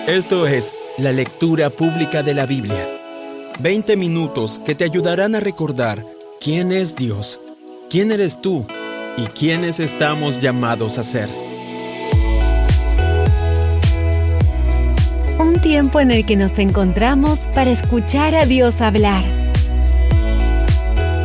Esto es la lectura pública de la Biblia. 20 minutos que te ayudarán a recordar quién es Dios, quién eres tú y quiénes estamos llamados a ser. Un tiempo en el que nos encontramos para escuchar a Dios hablar.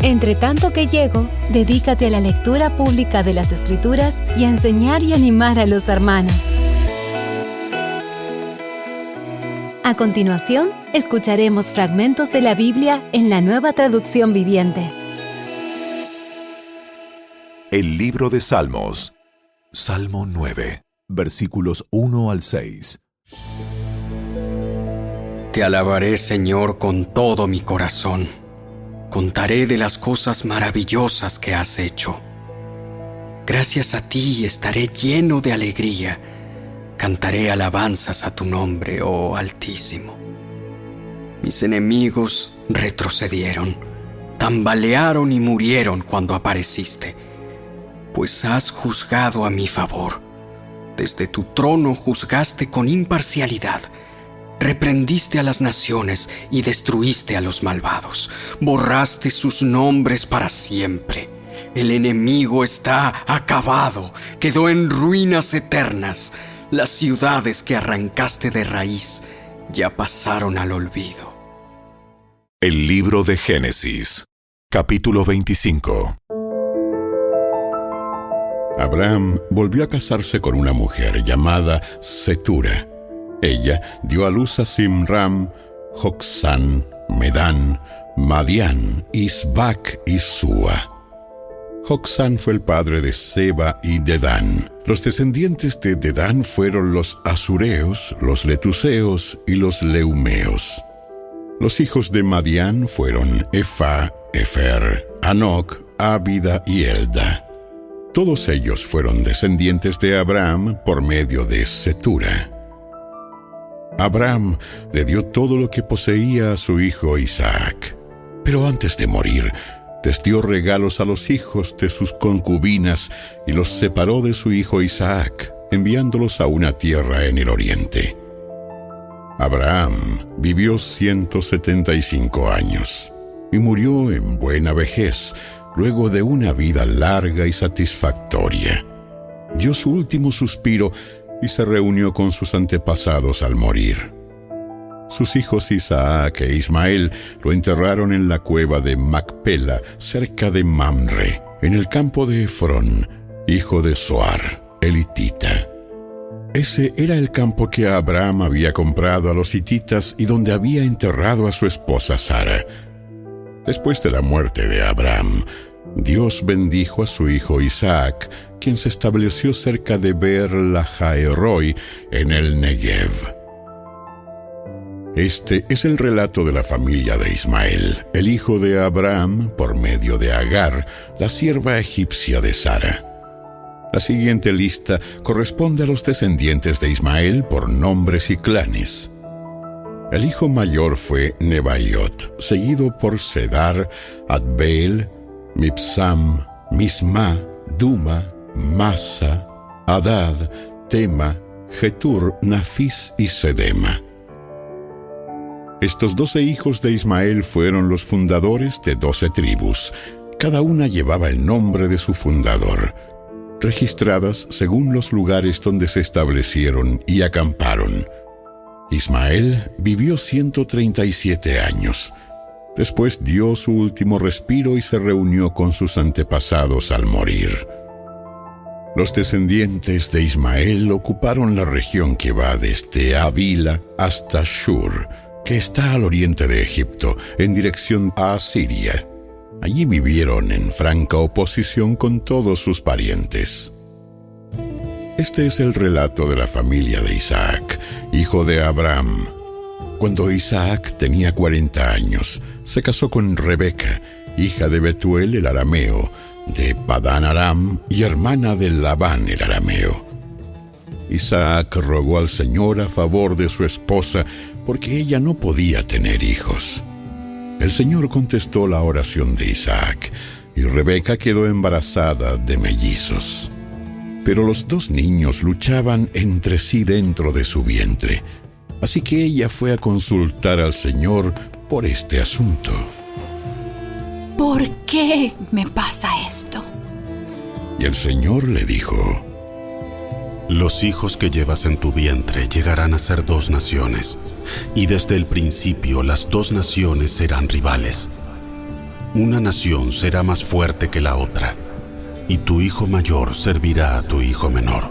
Entre tanto que llego, dedícate a la lectura pública de las Escrituras y a enseñar y animar a los hermanos. A continuación, escucharemos fragmentos de la Biblia en la Nueva Traducción Viviente. El libro de Salmos, Salmo 9, versículos 1 al 6. Te alabaré, Señor, con todo mi corazón. Contaré de las cosas maravillosas que has hecho. Gracias a ti estaré lleno de alegría. Cantaré alabanzas a tu nombre, oh Altísimo. Mis enemigos retrocedieron, tambalearon y murieron cuando apareciste, pues has juzgado a mi favor. Desde tu trono juzgaste con imparcialidad. Reprendiste a las naciones y destruiste a los malvados. Borraste sus nombres para siempre. El enemigo está acabado, quedó en ruinas eternas. Las ciudades que arrancaste de raíz ya pasaron al olvido. El libro de Génesis, capítulo 25. Abraham volvió a casarse con una mujer llamada Cetura. Ella dio a luz a Simram, Joksán, Medán, Madián, Isbac y Súa. Joksán fue el padre de Seba y Dedán. Los descendientes de Dedán fueron los asureos, los letuseos y los leumeos. Los hijos de Madián fueron Efa, Efer, Anoc, Ábida y Elda. Todos ellos fueron descendientes de Abraham por medio de Cetura. Abraham le dio todo lo que poseía a su hijo Isaac, pero antes de morir, les dio regalos a los hijos de sus concubinas y los separó de su hijo Isaac, enviándolos a una tierra en el oriente. Abraham vivió 175 años y murió en buena vejez, luego de una vida larga y satisfactoria. Dio su último suspiro y se reunió con sus antepasados al morir. Sus hijos Isaac e Ismael lo enterraron en la cueva de Macpela, cerca de Mamre, en el campo de Efrón, hijo de Zoar, el hitita. Ese era el campo que Abraham había comprado a los hititas y donde había enterrado a su esposa Sara. Después de la muerte de Abraham, Dios bendijo a su hijo Isaac, quien se estableció cerca de Beer-Lahai-Roi, en el Negev. Este es el relato de la familia de Ismael, el hijo de Abraham, por medio de Agar, la sierva egipcia de Sara. La siguiente lista corresponde a los descendientes de Ismael por nombres y clanes. El hijo mayor fue Nebaiot, seguido por Sedar, Adbeel, Mibsam, Misma, Duma, Masa, Hadad, Tema, Jetur, Nafis y Sedema. Estos 12 hijos de Ismael fueron los fundadores de 12 tribus. Cada una llevaba el nombre de su fundador, registradas según los lugares donde se establecieron y acamparon. Ismael vivió 137 años. Después dio su último respiro y se reunió con sus antepasados al morir. Los descendientes de Ismael ocuparon la región que va desde Avila hasta Shur, que está al oriente de Egipto, en dirección a Asiria. Allí vivieron en franca oposición con todos sus parientes. Este es el relato de la familia de Isaac, hijo de Abraham. Cuando Isaac tenía 40 años, se casó con Rebeca, hija de Betuel el arameo, de Padán Aram y hermana de Labán el arameo. Isaac rogó al Señor a favor de su esposa porque ella no podía tener hijos. El Señor contestó la oración de Isaac y Rebeca quedó embarazada de mellizos. Pero los dos niños luchaban entre sí dentro de su vientre. Así que ella fue a consultar al Señor por este asunto. ¿Por qué me pasa esto? Y el Señor le dijo: Los hijos que llevas en tu vientre llegarán a ser 2 naciones, y desde el principio las 2 naciones serán rivales. Una nación será más fuerte que la otra, y tu hijo mayor servirá a tu hijo menor.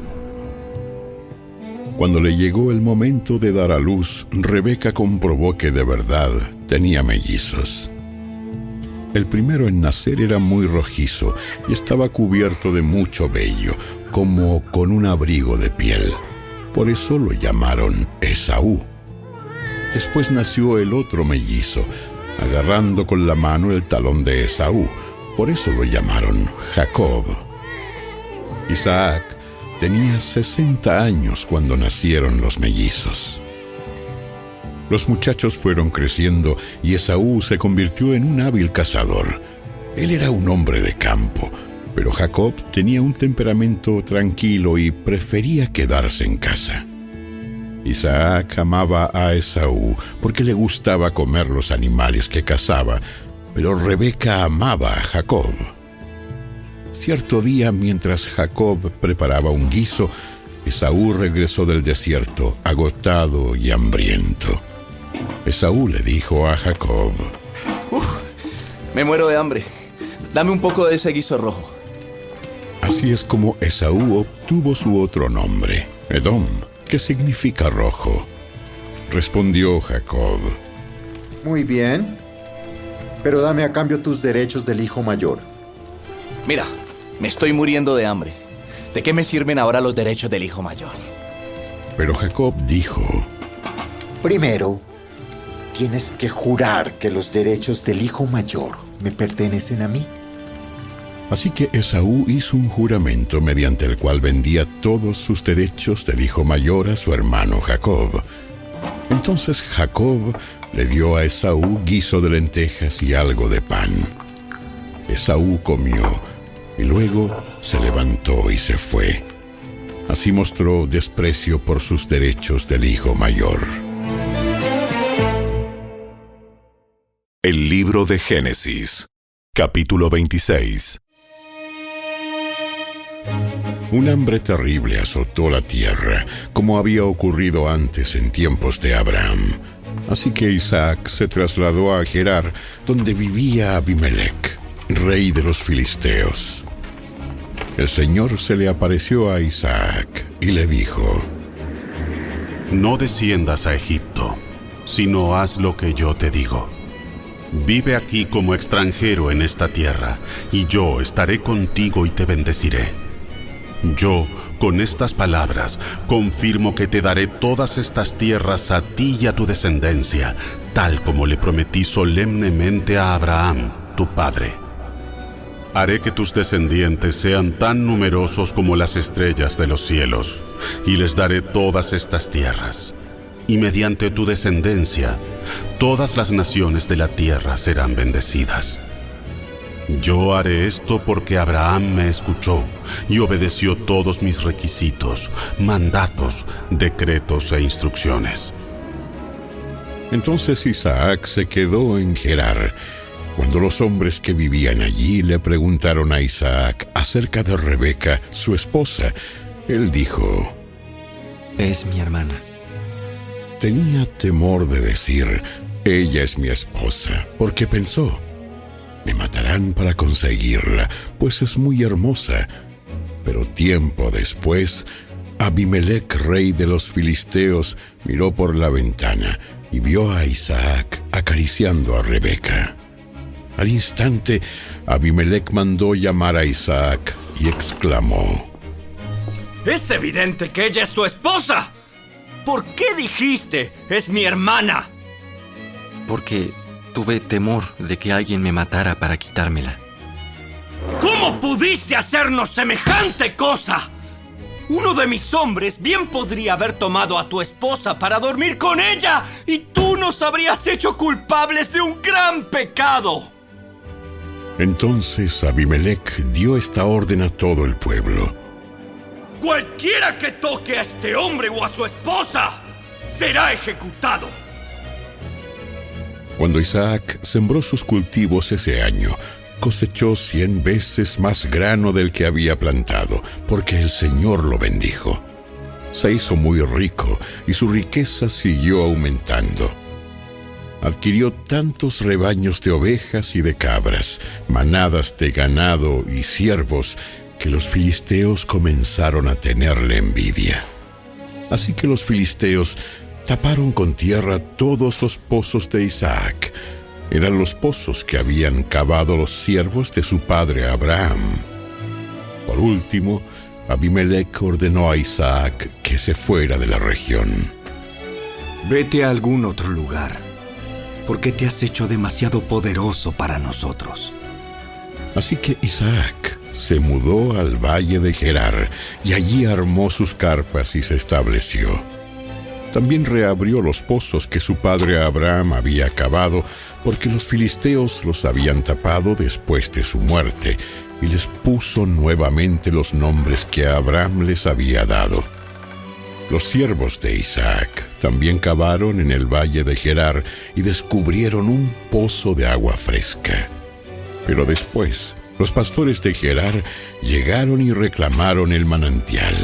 Cuando le llegó el momento de dar a luz, Rebeca comprobó que de verdad tenía mellizos. El primero en nacer era muy rojizo y estaba cubierto de mucho vello, como con un abrigo de piel. Por eso lo llamaron Esaú. Después nació el otro mellizo, agarrando con la mano el talón de Esaú. Por eso lo llamaron Jacob. Isaac tenía 60 años cuando nacieron los mellizos. Los muchachos fueron creciendo y Esaú se convirtió en un hábil cazador. Él era un hombre de campo, pero Jacob tenía un temperamento tranquilo y prefería quedarse en casa. Isaac amaba a Esaú porque le gustaba comer los animales que cazaba, pero Rebeca amaba a Jacob. Cierto día, mientras Jacob preparaba un guiso, Esaú regresó del desierto, agotado y hambriento. Esaú le dijo a Jacob: Me muero de hambre. Dame un poco de ese guiso rojo. Así es como Esaú obtuvo su otro nombre, Edom, que significa rojo. Respondió Jacob: Muy bien, pero dame a cambio tus derechos del hijo mayor. Mira, me estoy muriendo de hambre. ¿De qué me sirven ahora los derechos del hijo mayor? Pero Jacob dijo: Primero, tienes que jurar que los derechos del hijo mayor me pertenecen a mí. Así que Esaú hizo un juramento mediante el cual vendía todos sus derechos del hijo mayor a su hermano Jacob. Entonces Jacob le dio a Esaú guiso de lentejas y algo de pan. Esaú comió y luego se levantó y se fue. Así mostró desprecio por sus derechos del hijo mayor. El libro de Génesis, capítulo 26. Un hambre terrible azotó la tierra, como había ocurrido antes en tiempos de Abraham. Así que Isaac se trasladó a Gerar, donde vivía Abimelec, rey de los filisteos. El Señor se le apareció a Isaac y le dijo: No desciendas a Egipto, sino haz lo que yo te digo. Vive aquí como extranjero en esta tierra, y yo estaré contigo y te bendeciré. Yo, con estas palabras, confirmo que te daré todas estas tierras a ti y a tu descendencia, tal como le prometí solemnemente a Abraham, tu padre. Haré que tus descendientes sean tan numerosos como las estrellas de los cielos, y les daré todas estas tierras. Y mediante tu descendencia, todas las naciones de la tierra serán bendecidas. Yo haré esto porque Abraham me escuchó y obedeció todos mis requisitos, mandatos, decretos e instrucciones. Entonces Isaac se quedó en Gerar. Cuando los hombres que vivían allí le preguntaron a Isaac acerca de Rebeca, su esposa, él dijo: Es mi hermana. Tenía temor de decir: ella es mi esposa, porque pensó: me matarán para conseguirla, pues es muy hermosa. Pero tiempo después, Abimelec, rey de los filisteos, miró por la ventana y vio a Isaac acariciando a Rebeca. Al instante, Abimelec mandó llamar a Isaac y exclamó: ¡Es evidente que ella es tu esposa! ¿Por qué dijiste, es mi hermana? Porque tuve temor de que alguien me matara para quitármela. ¿Cómo pudiste hacernos semejante cosa? Uno de mis hombres bien podría haber tomado a tu esposa para dormir con ella, y tú nos habrías hecho culpables de un gran pecado. Entonces Abimelec dio esta orden a todo el pueblo: Cualquiera que toque a este hombre o a su esposa será ejecutado. Cuando Isaac sembró sus cultivos ese año, cosechó 100 veces más grano del que había plantado, porque el Señor lo bendijo. Se hizo muy rico y su riqueza siguió aumentando. Adquirió tantos rebaños de ovejas y de cabras, manadas de ganado y ciervos, que los filisteos comenzaron a tenerle envidia. Así que los filisteos taparon con tierra todos los pozos de Isaac. Eran los pozos que habían cavado los siervos de su padre Abraham. Por último, Abimelech ordenó a Isaac que se fuera de la región. Vete a algún otro lugar, porque te has hecho demasiado poderoso para nosotros. Así que Isaac se mudó al valle de Gerar y allí armó sus carpas y se estableció. También reabrió los pozos que su padre Abraham había cavado, porque los filisteos los habían tapado después de su muerte, y les puso nuevamente los nombres que Abraham les había dado. Los siervos de Isaac también cavaron en el valle de Gerar y descubrieron un pozo de agua fresca. Pero después, los pastores de Gerar llegaron y reclamaron el manantial.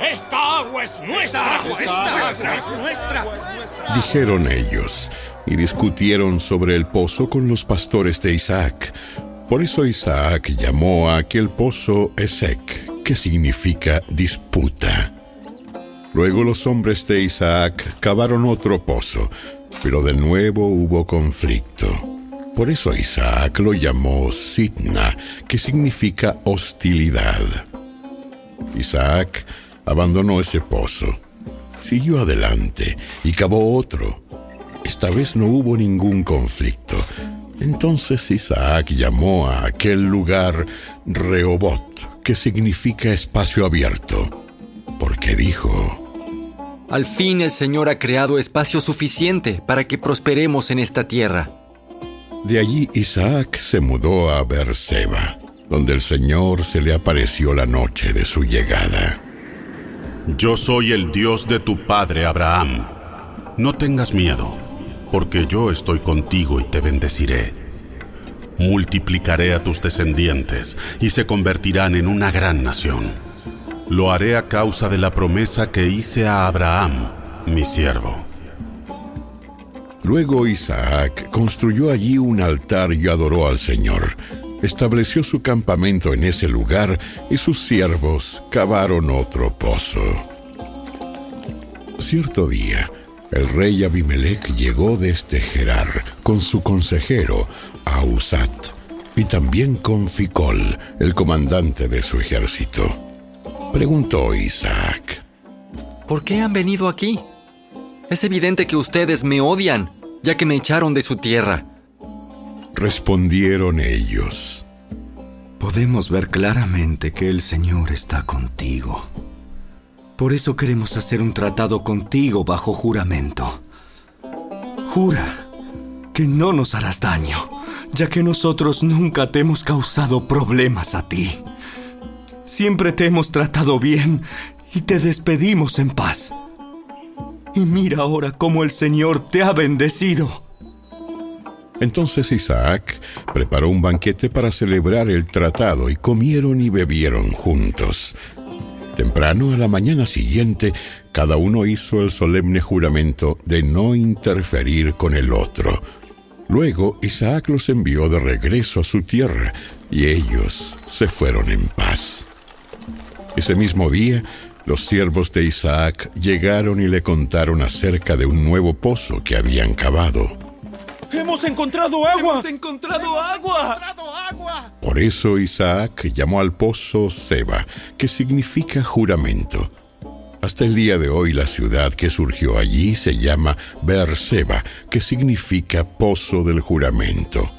¡Esta agua es nuestra! ¡Esta agua es nuestra! Dijeron ellos, y discutieron sobre el pozo con los pastores de Isaac. Por eso Isaac llamó a aquel pozo Esek, que significa disputa. Luego los hombres de Isaac cavaron otro pozo, pero de nuevo hubo conflicto. Por eso Isaac lo llamó Sitna, que significa hostilidad. Isaac abandonó ese pozo, siguió adelante y cavó otro. Esta vez no hubo ningún conflicto. Entonces Isaac llamó a aquel lugar Rehobot, que significa espacio abierto, porque dijo: Al fin el Señor ha creado espacio suficiente para que prosperemos en esta tierra. De allí Isaac se mudó a Beerseba, donde el Señor se le apareció la noche de su llegada. Yo soy el Dios de tu padre Abraham. No tengas miedo, porque yo estoy contigo y te bendeciré. Multiplicaré a tus descendientes y se convertirán en una gran nación. Lo haré a causa de la promesa que hice a Abraham, mi siervo. Luego Isaac construyó allí un altar y adoró al Señor. Estableció su campamento en ese lugar y sus siervos cavaron otro pozo. Cierto día, el rey Abimelech llegó desde Gerar con su consejero, Ahuzat, y también con Ficol, el comandante de su ejército. Preguntó Isaac: ¿Por qué han venido aquí? Es evidente que ustedes me odian, ya que me echaron de su tierra. Respondieron ellos: Podemos ver claramente que el Señor está contigo. Por eso queremos hacer un tratado contigo bajo juramento. Jura que no nos harás daño, ya que nosotros nunca te hemos causado problemas a ti. Siempre te hemos tratado bien y te despedimos en paz. Y mira ahora cómo el Señor te ha bendecido. Entonces Isaac preparó un banquete para celebrar el tratado y comieron y bebieron juntos. Temprano a la mañana siguiente, cada uno hizo el solemne juramento de no interferir con el otro. Luego Isaac los envió de regreso a su tierra y ellos se fueron en paz. Ese mismo día, los siervos de Isaac llegaron y le contaron acerca de un nuevo pozo que habían cavado. ¡Hemos encontrado agua! ¡Hemos encontrado agua! Por eso Isaac llamó al pozo Seba, que significa juramento. Hasta el día de hoy la ciudad que surgió allí se llama Beerseba, que significa pozo del juramento.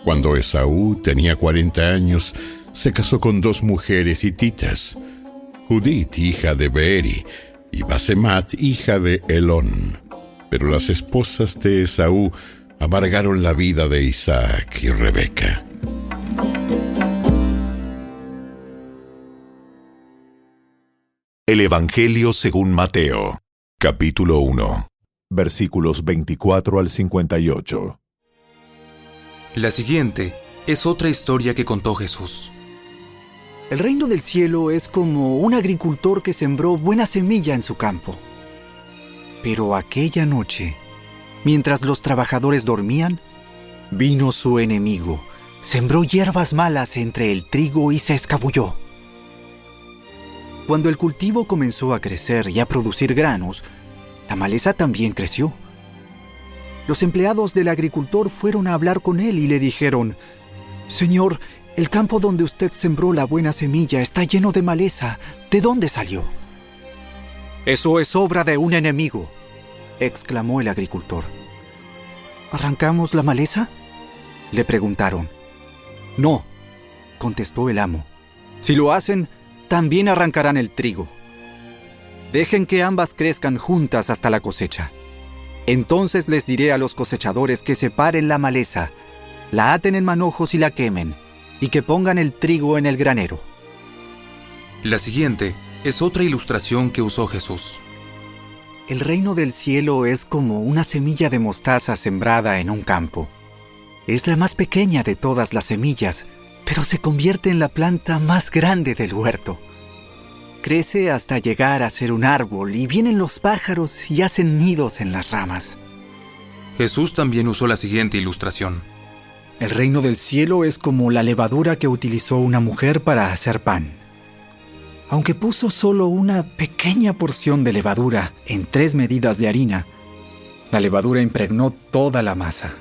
Cuando Esaú tenía 40 años, se casó con 2 mujeres hititas, Judit, hija de Beeri, y Basemat, hija de Elón. Pero las esposas de Esaú amargaron la vida de Isaac y Rebeca. El Evangelio según Mateo, Capítulo 1, versículos 24 al 58. La siguiente es otra historia que contó Jesús. El reino del cielo es como un agricultor que sembró buena semilla en su campo. Pero aquella noche, mientras los trabajadores dormían, vino su enemigo, sembró hierbas malas entre el trigo y se escabulló. Cuando el cultivo comenzó a crecer y a producir granos, la maleza también creció. Los empleados del agricultor fueron a hablar con él y le dijeron: «Señor, el campo donde usted sembró la buena semilla está lleno de maleza. ¿De dónde salió?» «Eso es obra de un enemigo», exclamó el agricultor. «¿Arrancamos la maleza?», le preguntaron. «No», contestó el amo. «Si lo hacen, también arrancarán el trigo. Dejen que ambas crezcan juntas hasta la cosecha. Entonces les diré a los cosechadores que separen la maleza, la aten en manojos y la quemen, y que pongan el trigo en el granero». La siguiente es otra ilustración que usó Jesús. El reino del cielo es como una semilla de mostaza sembrada en un campo. Es la más pequeña de todas las semillas, pero se convierte en la planta más grande del huerto. Crece hasta llegar a ser un árbol y vienen los pájaros y hacen nidos en las ramas. Jesús también usó la siguiente ilustración. El reino del cielo es como la levadura que utilizó una mujer para hacer pan. Aunque puso solo una pequeña porción de levadura en 3 medidas de harina, la levadura impregnó toda la masa.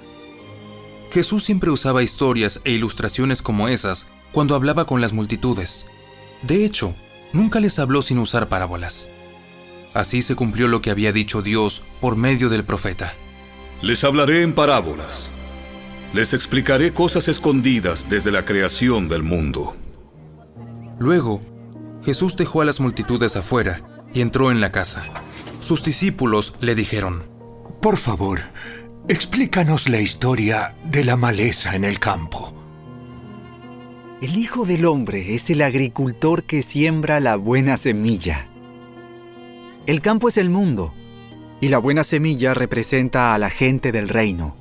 Jesús siempre usaba historias e ilustraciones como esas cuando hablaba con las multitudes. De hecho, nunca les habló sin usar parábolas. Así se cumplió lo que había dicho Dios por medio del profeta. Les hablaré en parábolas. Les explicaré cosas escondidas desde la creación del mundo. Luego, Jesús dejó a las multitudes afuera y entró en la casa. Sus discípulos le dijeron: «Por favor, explícanos la historia de la maleza en el campo». El Hijo del Hombre es el agricultor que siembra la buena semilla. El campo es el mundo, y la buena semilla representa a la gente del reino.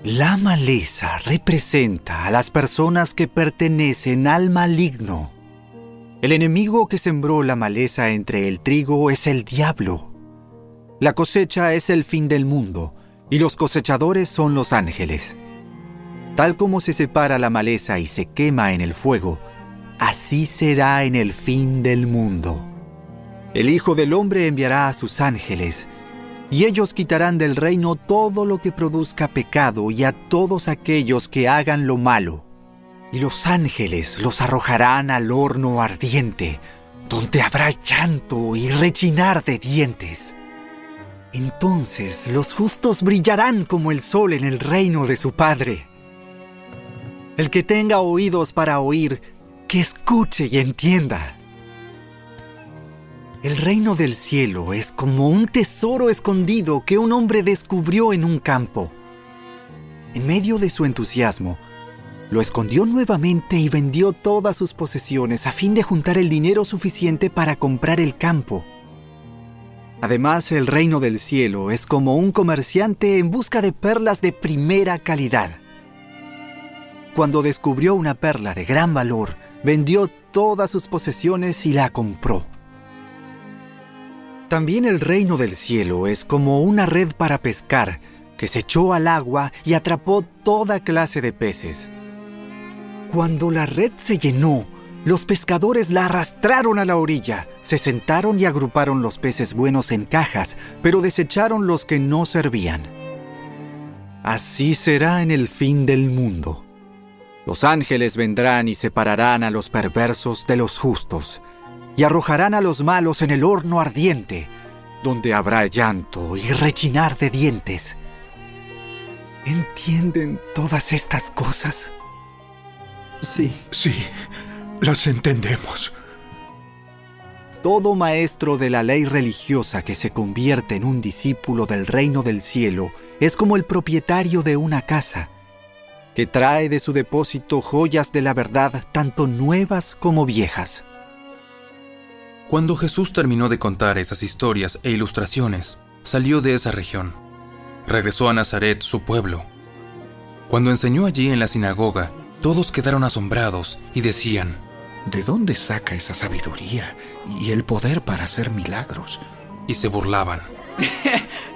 La maleza representa a las personas que pertenecen al maligno. El enemigo que sembró la maleza entre el trigo es el diablo. La cosecha es el fin del mundo, y los cosechadores son los ángeles. Tal como se separa la maleza y se quema en el fuego, así será en el fin del mundo. El Hijo del Hombre enviará a sus ángeles, y ellos quitarán del reino todo lo que produzca pecado y a todos aquellos que hagan lo malo. Y los ángeles los arrojarán al horno ardiente, donde habrá llanto y rechinar de dientes. Entonces los justos brillarán como el sol en el reino de su Padre. El que tenga oídos para oír, que escuche y entienda. El reino del cielo es como un tesoro escondido que un hombre descubrió en un campo. En medio de su entusiasmo, lo escondió nuevamente y vendió todas sus posesiones a fin de juntar el dinero suficiente para comprar el campo. Además, el reino del cielo es como un comerciante en busca de perlas de primera calidad. Cuando descubrió una perla de gran valor, vendió todas sus posesiones y la compró. También el reino del cielo es como una red para pescar que se echó al agua y atrapó toda clase de peces. Cuando la red se llenó, los pescadores la arrastraron a la orilla, se sentaron y agruparon los peces buenos en cajas, pero desecharon los que no servían. Así será en el fin del mundo. Los ángeles vendrán y separarán a los perversos de los justos, y arrojarán a los malos en el horno ardiente, donde habrá llanto y rechinar de dientes. ¿Entienden todas estas cosas? Sí, las entendemos. Todo maestro de la ley religiosa que se convierte en un discípulo del reino del cielo es como el propietario de una casa, que trae de su depósito joyas de la verdad tanto nuevas como viejas. Cuando Jesús terminó de contar esas historias e ilustraciones, salió de esa región. Regresó a Nazaret, su pueblo. Cuando enseñó allí en la sinagoga, todos quedaron asombrados y decían: ¿De dónde saca esa sabiduría y el poder para hacer milagros? Y se burlaban.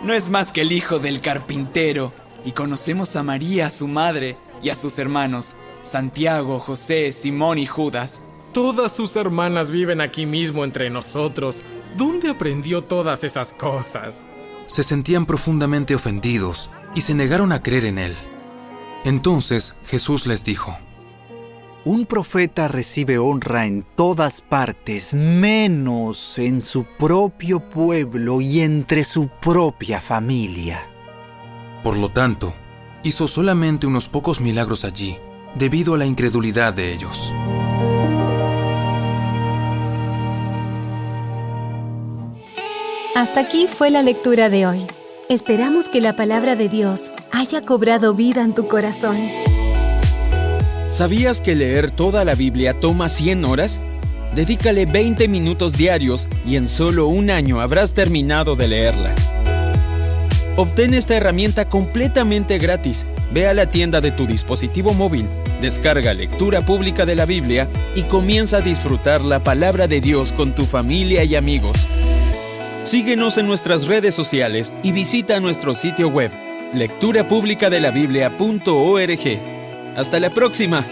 No es más que el hijo del carpintero. Y conocemos a María, su madre, y a sus hermanos, Santiago, José, Simón y Judas. Todas sus hermanas viven aquí mismo entre nosotros. ¿Dónde aprendió todas esas cosas? Se sentían profundamente ofendidos y se negaron a creer en él. Entonces Jesús les dijo: Un profeta recibe honra en todas partes, menos en su propio pueblo y entre su propia familia. Por lo tanto, hizo solamente unos pocos milagros allí, debido a la incredulidad de ellos. Hasta aquí fue la lectura de hoy. Esperamos que la palabra de Dios haya cobrado vida en tu corazón. ¿Sabías que leer toda la Biblia toma 100 horas? Dedícale 20 minutos diarios y en solo un año habrás terminado de leerla. Obtén esta herramienta completamente gratis. Ve a la tienda de tu dispositivo móvil, descarga Lectura Pública de la Biblia y comienza a disfrutar la palabra de Dios con tu familia y amigos. Síguenos en nuestras redes sociales y visita nuestro sitio web, lecturapublicadelabiblia.org. ¡Hasta la próxima!